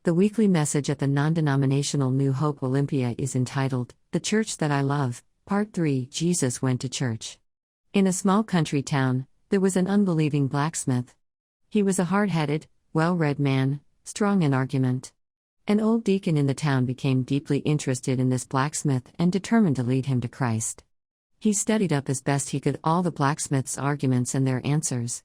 The weekly message at the non-denominational New Hope Olympia is entitled, The Church That I Love, Part 3. Jesus Went to Church. In a small country town, there was an unbelieving blacksmith. He was a hard-headed, well-read man, strong in argument. An old deacon in the town became deeply interested in this blacksmith and determined to lead him to Christ. He studied up as best he could all the blacksmith's arguments and their answers.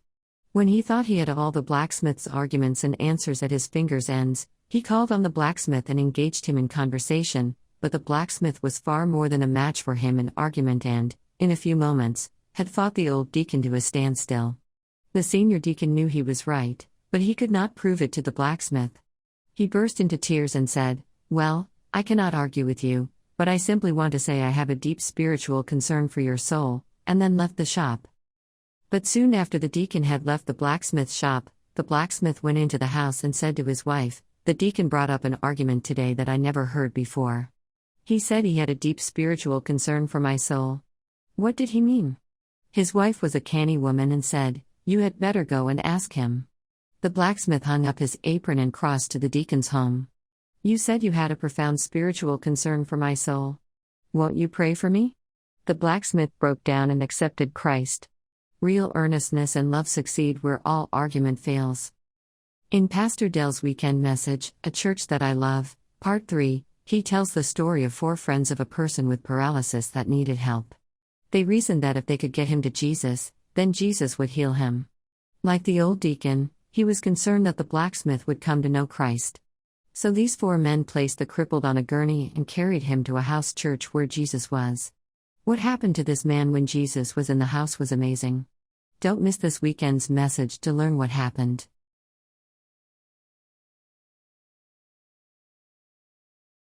When he thought he had all the blacksmith's arguments and answers at his fingers' ends, he called on the blacksmith and engaged him in conversation, but the blacksmith was far more than a match for him in argument and, in a few moments, had fought the old deacon to a standstill. The senior deacon knew he was right, but he could not prove it to the blacksmith. He burst into tears and said, "Well, I cannot argue with you, but I simply want to say I have a deep spiritual concern for your soul," and then left the shop. But soon after the deacon had left the blacksmith's shop, the blacksmith went into the house and said to his wife, "The deacon brought up an argument today that I never heard before. He said he had a deep spiritual concern for my soul. What did he mean?" His wife was a canny woman and said, "You had better go and ask him." The blacksmith hung up his apron and crossed to the deacon's home. "You said you had a profound spiritual concern for my soul. Won't you pray for me?" The blacksmith broke down and accepted Christ. Real earnestness and love succeed where all argument fails. In Pastor Dell's weekend message, A Church That I Love, Part 3, he tells the story of 4 friends of a person with paralysis that needed help. They reasoned that if they could get him to Jesus, then Jesus would heal him. Like the old deacon, he was concerned that the blacksmith would come to know Christ. So these 4 men placed the crippled on a gurney and carried him to a house church where Jesus was. What happened to this man when Jesus was in the house was amazing. Don't miss this weekend's message to learn what happened.